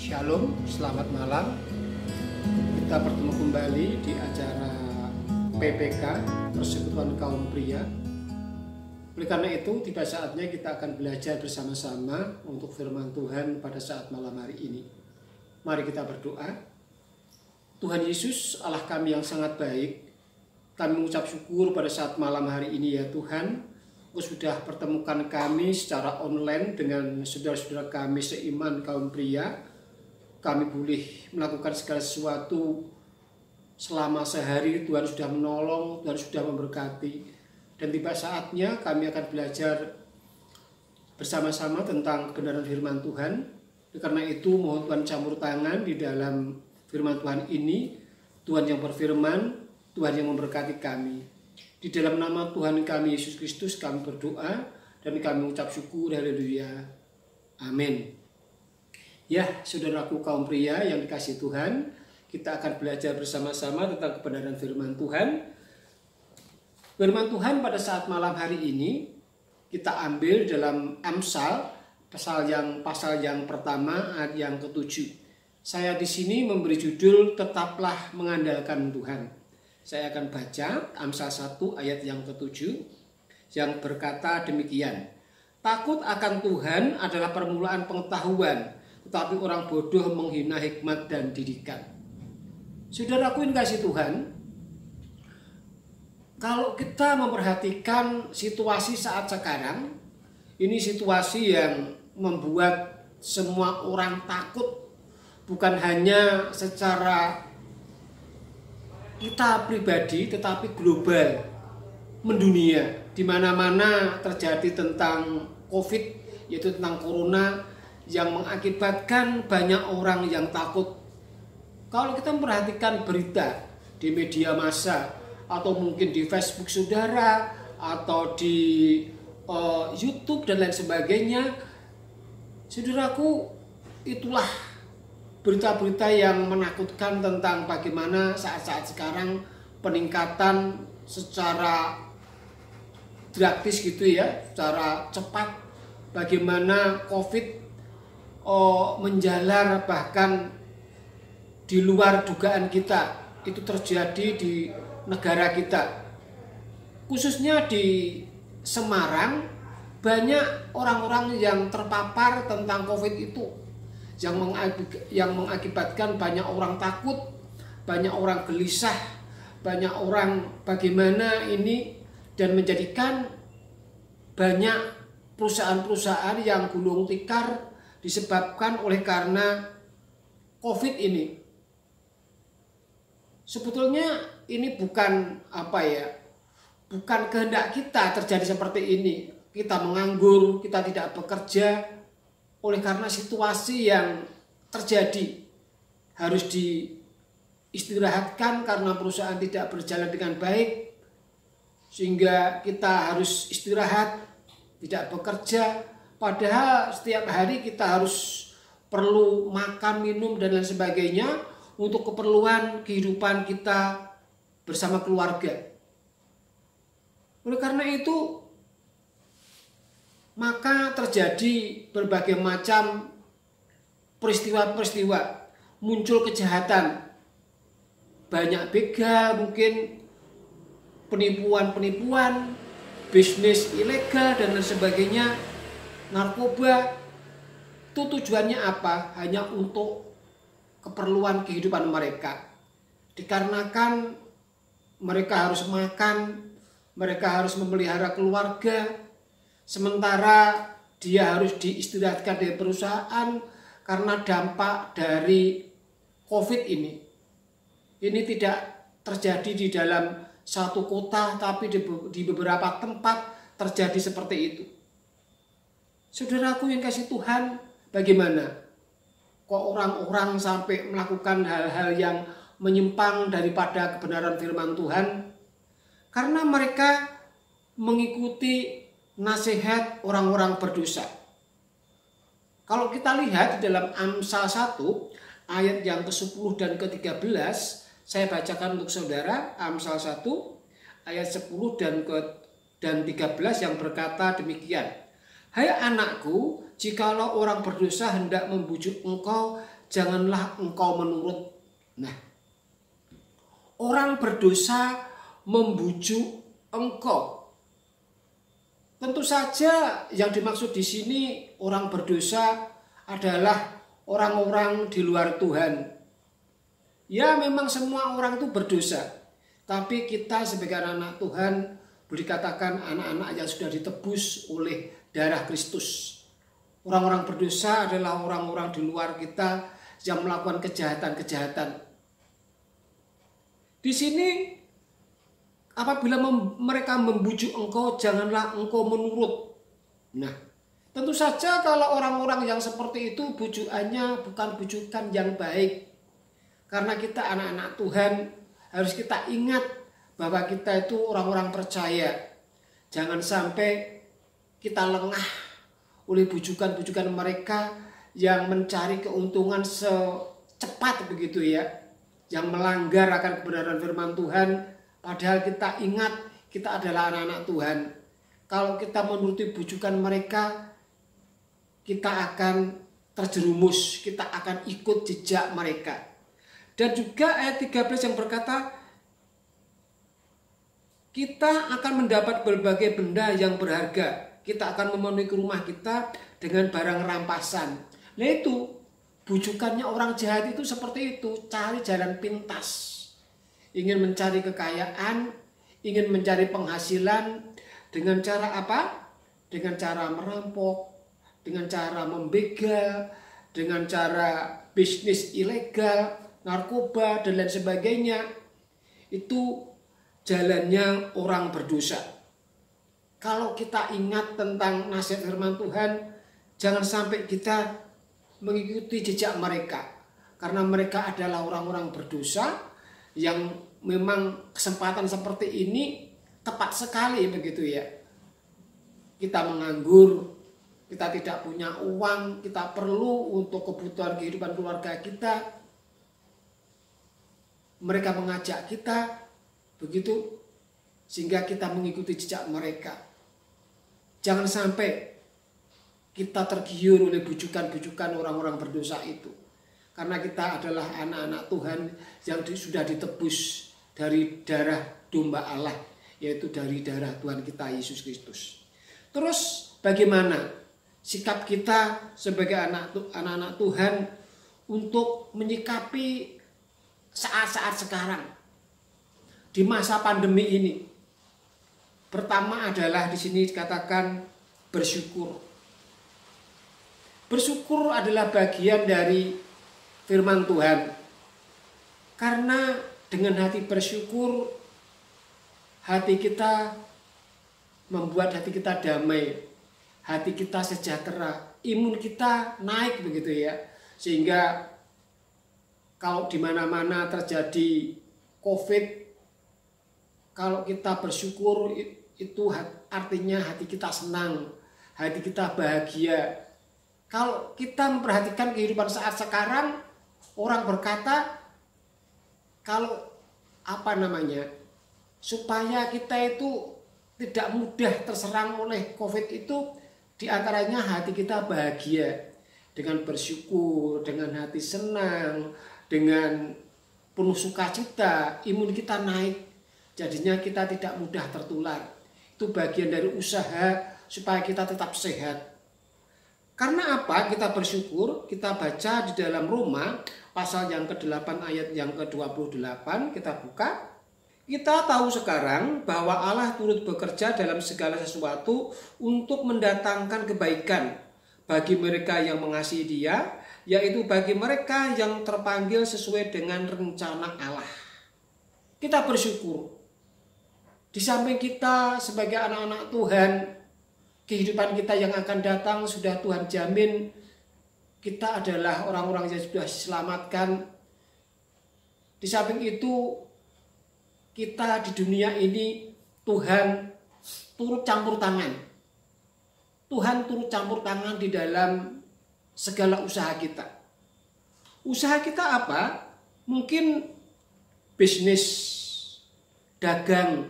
Shalom, selamat malam. Kita bertemu kembali di acara PPK, Persekutuan Kaum Pria. Oleh karena itu, tiba saatnya kita akan belajar bersama-sama untuk firman Tuhan pada saat malam hari ini. Mari kita berdoa. Tuhan Yesus, Allah kami yang sangat baik, kami mengucap syukur pada saat malam hari ini ya Tuhan. Engkau sudah pertemukan kami secara online dengan saudara-saudara kami seiman kaum pria. Kami boleh melakukan segala sesuatu selama sehari. Tuhan sudah menolong, Tuhan sudah memberkati. Dan tiba saatnya kami akan belajar bersama-sama tentang kebenaran firman Tuhan. Karena itu mohon Tuhan campur tangan di dalam firman Tuhan ini. Tuhan yang berfirman, Tuhan yang memberkati kami. Di dalam nama Tuhan kami Yesus Kristus kami berdoa dan kami mengucap syukur. Haleluya. Amin. Ya, saudaraku kaum pria yang dikasihi Tuhan, kita akan belajar bersama-sama tentang kebenaran firman Tuhan. Firman Tuhan pada saat malam hari ini kita ambil dalam Amsal pasal yang pertama ayat yang ke-7. Saya di sini memberi judul Tetaplah Mengandalkan Tuhan. Saya akan baca Amsal 1 ayat yang ke-7 yang berkata demikian. Takut akan Tuhan adalah permulaan pengetahuan, tetapi orang bodoh menghina hikmat dan didikan. Saudaraku yang kasih Tuhan, kalau kita memperhatikan situasi saat sekarang, ini situasi yang membuat semua orang takut, bukan hanya secara kita pribadi, tetapi global, mendunia. Di mana-mana terjadi tentang COVID, yaitu tentang corona, yang mengakibatkan banyak orang yang takut. Kalau kita memperhatikan berita di media massa atau mungkin di Facebook saudara atau di YouTube dan lain sebagainya, saudaraku, itulah berita-berita yang menakutkan tentang bagaimana saat-saat sekarang peningkatan secara drastis gitu ya, secara cepat, bagaimana COVID menjalar bahkan di luar dugaan kita. Itu terjadi di negara kita, khususnya di Semarang. Banyak orang-orang yang terpapar tentang COVID itu, yang mengakibatkan banyak orang takut, banyak orang gelisah, banyak orang bagaimana ini, dan menjadikan banyak perusahaan-perusahaan yang gulung tikar disebabkan oleh karena COVID ini. Sebetulnya ini bukan bukan kehendak kita terjadi seperti ini. Kita menganggur, kita tidak bekerja oleh karena situasi yang terjadi. Harus diistirahatkan karena perusahaan tidak berjalan dengan baik, sehingga kita harus istirahat, tidak bekerja. Padahal setiap hari kita harus perlu makan, minum, dan lain sebagainya untuk keperluan kehidupan kita bersama keluarga. Oleh karena itu, maka terjadi berbagai macam peristiwa-peristiwa, muncul kejahatan, banyak begal, mungkin penipuan-penipuan, bisnis ilegal, dan lain sebagainya. Narkoba itu tujuannya apa? Hanya untuk keperluan kehidupan mereka. Dikarenakan mereka harus makan, mereka harus memelihara keluarga, sementara dia harus diistirahatkan dari perusahaan karena dampak dari COVID ini. Ini tidak terjadi di dalam satu kota, tapi di beberapa tempat terjadi seperti itu. Saudaraku yang kasih Tuhan, bagaimana? Kok orang-orang sampai melakukan hal-hal yang menyimpang daripada kebenaran firman Tuhan? Karena mereka mengikuti nasihat orang-orang berdosa. Kalau kita lihat di dalam Amsal 1 ayat yang ke-10 dan ke-13, saya bacakan untuk saudara. Amsal 1 ayat 10 dan 13 yang berkata demikian. Hai anakku, jikalau orang berdosa hendak membujuk engkau, janganlah engkau menurut. Nah, orang berdosa membujuk engkau. Tentu saja yang dimaksud di sini orang berdosa adalah orang-orang di luar Tuhan. Ya, memang semua orang itu berdosa. Tapi kita sebagai anak-anak Tuhan boleh dikatakan anak-anak yang sudah ditebus oleh darah Kristus. Orang-orang berdosa adalah orang-orang di luar kita yang melakukan kejahatan-kejahatan. Di sini apabila mereka membujuk engkau, janganlah engkau menurut. Nah, tentu saja kalau orang-orang yang seperti itu bujukannya bukan bujukan yang baik. Karena kita anak-anak Tuhan harus kita ingat bahwa kita itu orang-orang percaya. Jangan sampai kita lengah oleh bujukan-bujukan mereka yang mencari keuntungan secepat begitu ya. Yang melanggar akan kebenaran firman Tuhan. Padahal kita ingat kita adalah anak-anak Tuhan. Kalau kita menuruti bujukan mereka, kita akan terjerumus, kita akan ikut jejak mereka. Dan juga ayat 13 yang berkata, kita akan mendapat berbagai benda yang berharga. Kita akan memenuhi rumah kita dengan barang rampasan. Nah itu, bujukannya orang jahat itu seperti itu, cari jalan pintas. Ingin mencari kekayaan, ingin mencari penghasilan, dengan cara apa? Dengan cara merampok, dengan cara membegal, dengan cara bisnis ilegal, narkoba, dan lain sebagainya. Itu jalannya orang berdosa. Kalau kita ingat tentang nasihat firman Tuhan, jangan sampai kita mengikuti jejak mereka. Karena mereka adalah orang-orang berdosa yang memang kesempatan seperti ini tepat sekali begitu ya. Kita menganggur, kita tidak punya uang, kita perlu untuk kebutuhan kehidupan keluarga kita. Mereka mengajak kita begitu sehingga kita mengikuti jejak mereka. Jangan sampai kita tergiur oleh bujukan-bujukan orang-orang berdosa itu. Karena kita adalah anak-anak Tuhan yang sudah ditebus dari darah domba Allah, yaitu dari darah Tuhan kita Yesus Kristus. Terus bagaimana sikap kita sebagai anak-anak Tuhan untuk menyikapi saat-saat sekarang di masa pandemi ini? Pertama adalah di sini dikatakan bersyukur. Bersyukur adalah bagian dari firman Tuhan. Karena dengan hati bersyukur, hati kita membuat hati kita damai, hati kita sejahtera, imun kita naik begitu ya. Sehingga kalau di mana-mana terjadi COVID, kalau kita bersyukur itu artinya hati kita senang, hati kita bahagia. Kalau kita memperhatikan kehidupan saat sekarang, orang berkata kalau supaya kita itu tidak mudah terserang oleh COVID itu, diantaranya hati kita bahagia dengan bersyukur, dengan hati senang, dengan penuh sukacita, imun kita naik, jadinya kita tidak mudah tertular. Itu bagian dari usaha supaya kita tetap sehat. Karena apa kita bersyukur? Kita baca di dalam Roma pasal yang ke-8 ayat yang ke-28, kita buka. Kita tahu sekarang bahwa Allah turut bekerja dalam segala sesuatu untuk mendatangkan kebaikan bagi mereka yang mengasihi Dia, yaitu bagi mereka yang terpanggil sesuai dengan rencana Allah. Kita bersyukur. Di samping kita sebagai anak-anak Tuhan, kehidupan kita yang akan datang sudah Tuhan jamin. Kita adalah orang-orang yang sudah diselamatkan. Di samping itu, kita di dunia ini Tuhan turut campur tangan. Tuhan turut campur tangan di dalam segala usaha kita. Usaha kita apa? Mungkin bisnis, dagang.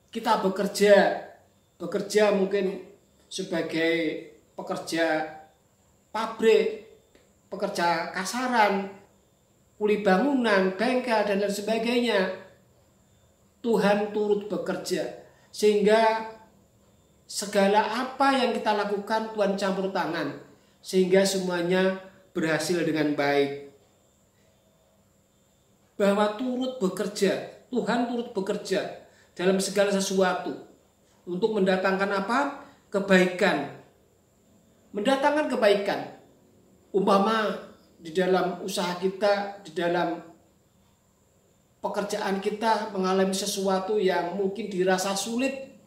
Kita bekerja mungkin sebagai pekerja pabrik, pekerja kasaran, kuli bangunan, bengkel, dan lain sebagainya. Tuhan turut bekerja sehingga segala apa yang kita lakukan Tuhan campur tangan sehingga semuanya berhasil dengan baik. Bahwa turut bekerja, Tuhan turut bekerja dalam segala sesuatu untuk mendatangkan apa? Kebaikan. Mendatangkan kebaikan. Umpama di dalam usaha kita, di dalam pekerjaan kita mengalami sesuatu yang mungkin dirasa sulit,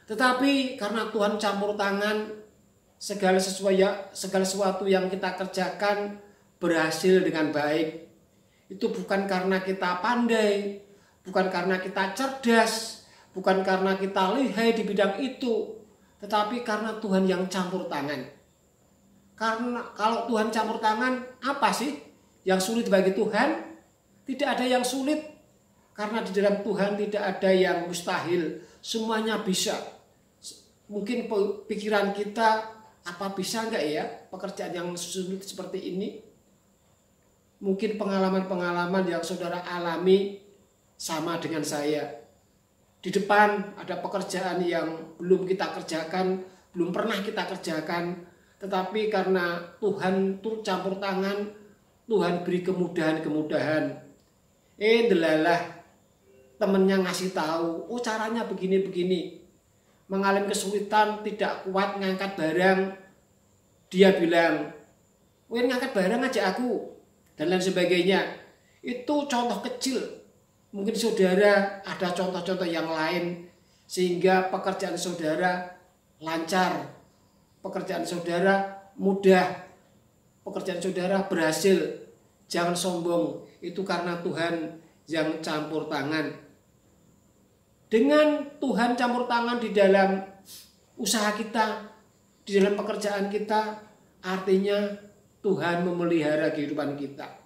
tetapi karena Tuhan campur tangan, segala sesuatu yang kita kerjakan berhasil dengan baik. Itu bukan karena kita pandai, bukan karena kita cerdas, bukan karena kita lihai di bidang itu, tetapi karena Tuhan yang campur tangan. Karena kalau Tuhan campur tangan, apa sih yang sulit bagi Tuhan? Tidak ada yang sulit, karena di dalam Tuhan tidak ada yang mustahil, semuanya bisa. Mungkin pikiran kita, apa bisa enggak ya pekerjaan yang sulit seperti ini? Mungkin pengalaman-pengalaman yang saudara alami sama dengan saya. Di depan ada pekerjaan yang belum kita kerjakan, belum pernah kita kerjakan, tetapi karena Tuhan turut campur tangan, Tuhan beri kemudahan-kemudahan. Delalah temennya ngasih tahu, oh caranya begini-begini. Mengalami kesulitan, tidak kuat ngangkat barang, dia bilang, ngangkat barang aja aku, dan lain sebagainya. Itu contoh kecil. Mungkin saudara ada contoh-contoh yang lain, sehingga pekerjaan saudara lancar, pekerjaan saudara mudah, pekerjaan saudara berhasil. Jangan sombong, itu karena Tuhan yang campur tangan. Dengan Tuhan campur tangan di dalam usaha kita, di dalam pekerjaan kita, artinya Tuhan memelihara kehidupan kita.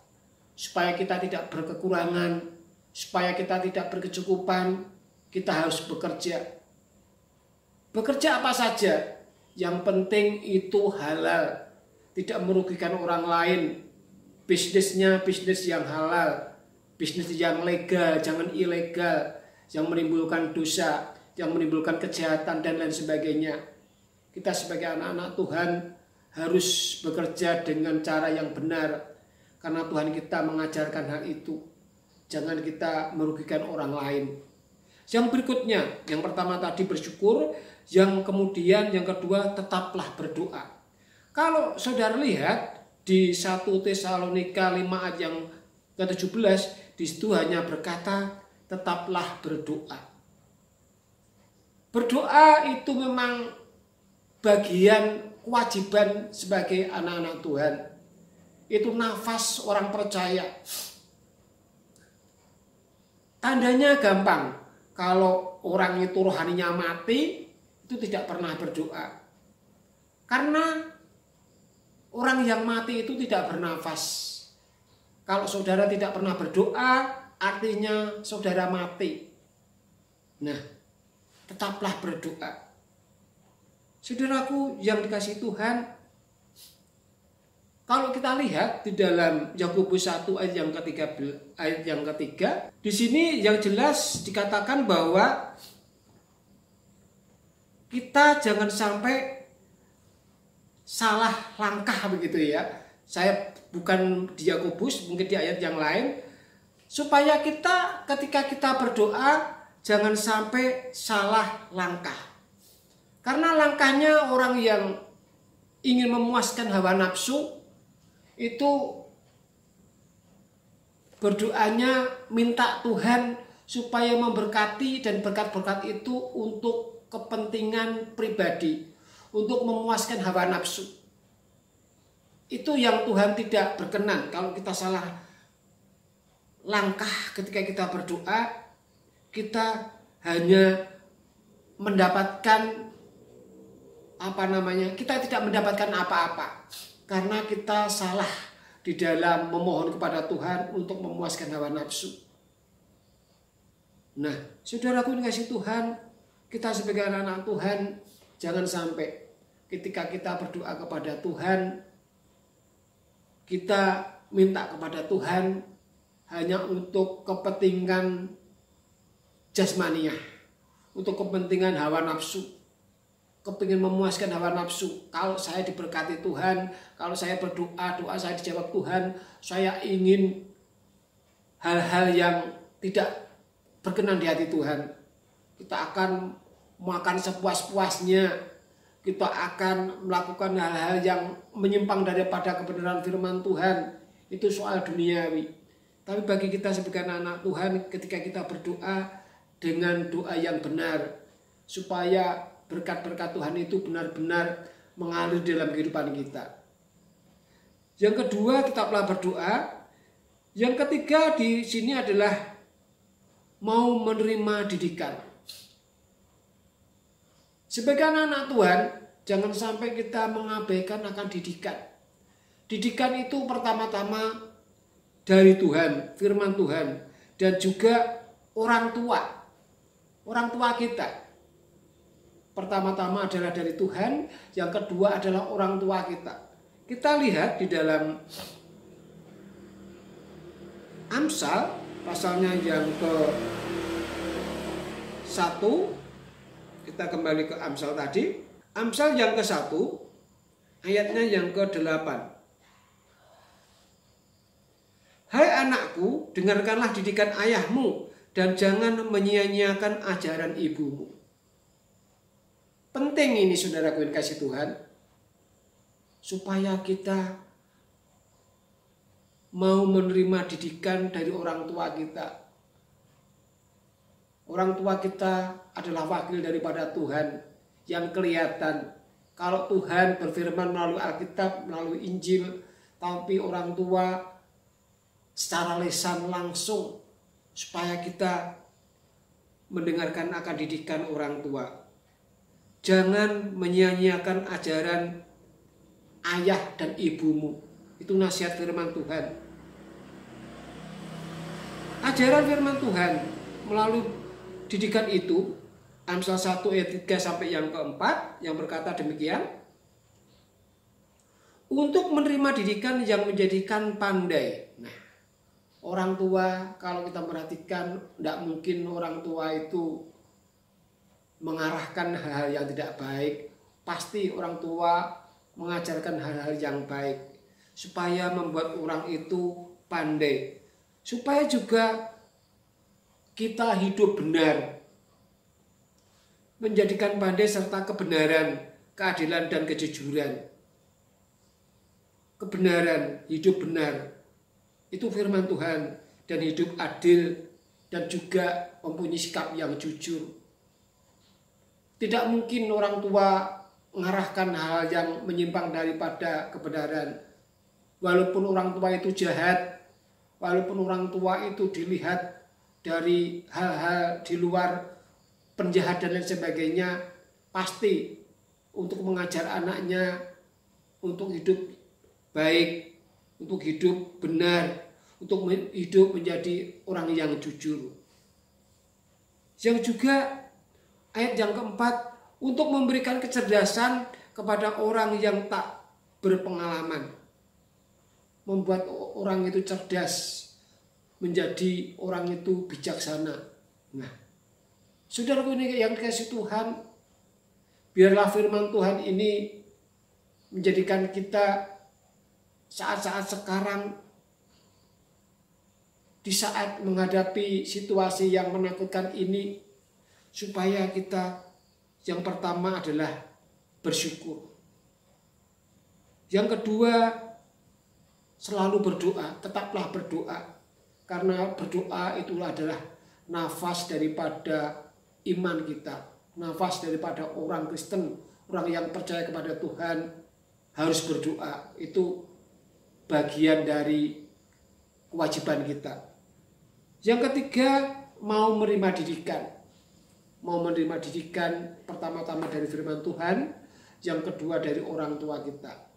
Supaya kita tidak berkekurangan, supaya kita tidak berkecukupan, kita harus bekerja. Bekerja apa saja, yang penting itu halal, tidak merugikan orang lain. Bisnisnya bisnis yang halal, bisnis yang legal, jangan ilegal, yang menimbulkan dosa, yang menimbulkan kejahatan dan lain sebagainya. Kita sebagai anak-anak Tuhan harus bekerja dengan cara yang benar, karena Tuhan kita mengajarkan hal itu. Jangan kita merugikan orang lain. Yang berikutnya, yang pertama tadi bersyukur, yang kemudian yang kedua tetaplah berdoa. Kalau saudara lihat di 1 Tesalonika 5 ayat yang ke-17, di situ hanya berkata tetaplah berdoa. Berdoa itu memang bagian kewajiban sebagai anak-anak Tuhan. Itu nafas orang percaya. Tandanya gampang. Kalau orang itu rohaninya mati, itu tidak pernah berdoa. Karena orang yang mati itu tidak bernafas. Kalau saudara tidak pernah berdoa, artinya saudara mati. Nah, tetaplah berdoa. Saudaraku yang dikasihi Tuhan, kalau kita lihat di dalam Yakobus 1 ayat yang ketiga, di sini yang jelas dikatakan bahwa kita jangan sampai salah langkah begitu ya. Saya bukan di Yakobus, mungkin di ayat yang lain. Supaya kita ketika kita berdoa jangan sampai salah langkah. Karena langkahnya orang yang ingin memuaskan hawa nafsu itu berdoanya minta Tuhan supaya memberkati, dan berkat-berkat itu untuk kepentingan pribadi, untuk memuaskan hawa nafsu. Itu yang Tuhan tidak berkenan. Kalau kita salah langkah ketika kita berdoa, kita hanya mendapatkan kita tidak mendapatkan apa-apa karena kita salah di dalam memohon kepada Tuhan untuk memuaskan hawa nafsu. Nah, saudaraku yang dikasihi Tuhan, kita sebagai anak-anak Tuhan jangan sampai ketika kita berdoa kepada Tuhan kita minta kepada Tuhan hanya untuk kepentingan jasmaniah, untuk kepentingan hawa nafsu, kepingin memuaskan hawa nafsu. Kalau saya diberkati Tuhan, kalau saya berdoa, doa saya dijawab Tuhan, saya ingin hal-hal yang tidak berkenan di hati Tuhan. Kita akan makan sepuas-puasnya, kita akan melakukan hal-hal yang menyimpang daripada kebenaran firman Tuhan. Itu soal duniawi. Tapi bagi kita sebagai anak Tuhan, ketika kita berdoa dengan doa yang benar, supaya berkat-berkat Tuhan itu benar-benar mengalir dalam kehidupan kita. Yang kedua, tetaplah berdoa. Yang ketiga di sini adalah mau menerima didikan. Sebagai anak Tuhan, jangan sampai kita mengabaikan akan didikan. Didikan itu pertama-tama dari Tuhan, firman Tuhan, dan juga orang tua kita. Pertama-tama adalah dari Tuhan, yang kedua adalah orang tua kita. Kita lihat di dalam Amsal, pasalnya yang ke-1, kita kembali ke Amsal tadi. Amsal yang ke-1, ayatnya yang ke-8. Hai anakku, dengarkanlah didikan ayahmu, dan jangan menyia-nyiakan ajaran ibumu. Penting ini saudaraku yang kasih Tuhan, supaya kita mau menerima didikan dari orang tua kita. Orang tua kita adalah wakil daripada Tuhan yang kelihatan. Kalau Tuhan berfirman melalui Alkitab, melalui Injil, tapi orang tua secara lisan langsung, supaya kita mendengarkan akan didikan orang tua. Jangan menyia-nyiakan ajaran ayah dan ibumu. Itu nasihat firman Tuhan. Ajaran firman Tuhan melalui didikan itu, Amsal 1 ayat 3 sampai yang ke-4 yang berkata demikian. Untuk menerima didikan yang menjadikan pandai. Nah, orang tua kalau kita perhatikan, tidak mungkin orang tua itu mengarahkan hal-hal yang tidak baik. Pasti orang tua mengajarkan hal-hal yang baik supaya membuat orang itu pandai, supaya juga kita hidup benar, menjadikan pandai serta kebenaran, keadilan dan kejujuran. Kebenaran, hidup benar, itu firman Tuhan, dan hidup adil dan juga mempunyai sikap yang jujur. Tidak mungkin orang tua mengarahkan hal yang menyimpang daripada kebenaran. Walaupun orang tua itu jahat, walaupun orang tua itu dilihat dari hal-hal di luar penjahat dan lain sebagainya, pasti untuk mengajar anaknya untuk hidup baik, untuk hidup benar, untuk hidup menjadi orang yang jujur. Yang juga ayat yang keempat, untuk memberikan kecerdasan kepada orang yang tak berpengalaman. Membuat orang itu cerdas, menjadi orang itu bijaksana. Nah, saudaraku ini yang dikasih Tuhan, biarlah firman Tuhan ini menjadikan kita saat-saat sekarang, di saat menghadapi situasi yang menakutkan ini, supaya kita yang pertama adalah bersyukur. Yang kedua, selalu berdoa, tetaplah berdoa. Karena berdoa itulah adalah nafas daripada iman kita, nafas daripada orang Kristen, orang yang percaya kepada Tuhan harus berdoa. Itu bagian dari kewajiban kita. Yang ketiga, mau menerima didikan. Mau menerima didikan pertama-tama dari firman Tuhan, yang kedua dari orang tua kita.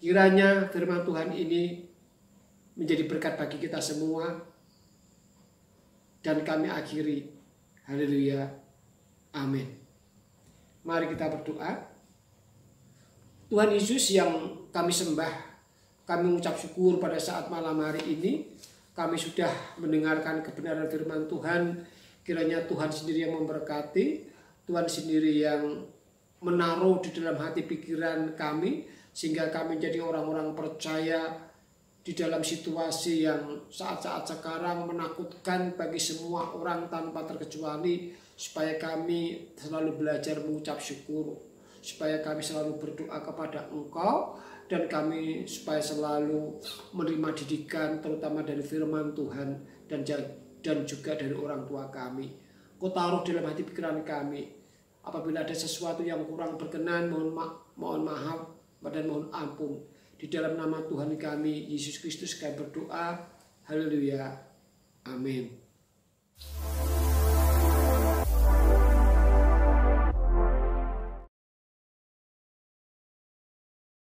Kiranya firman Tuhan ini menjadi berkat bagi kita semua, dan kami akhiri. Haleluya. Amin. Mari kita berdoa. Tuhan Yesus yang kami sembah, kami mengucap syukur pada saat malam hari ini. Kami sudah mendengarkan kebenaran firman Tuhan. Kiranya Tuhan sendiri yang memberkati, Tuhan sendiri yang menaruh di dalam hati pikiran kami, sehingga kami menjadi orang-orang percaya di dalam situasi yang saat-saat sekarang menakutkan bagi semua orang tanpa terkecuali, supaya kami selalu belajar mengucap syukur, supaya kami selalu berdoa kepada Engkau, dan kami supaya selalu menerima didikan terutama dari firman Tuhan dan juga dari orang tua kami. Kau taruh dalam hati pikiran kami, apabila ada sesuatu yang kurang berkenan, mohon maaf dan mohon ampun. Di dalam nama Tuhan kami Yesus Kristus kami berdoa. Haleluya. Amin.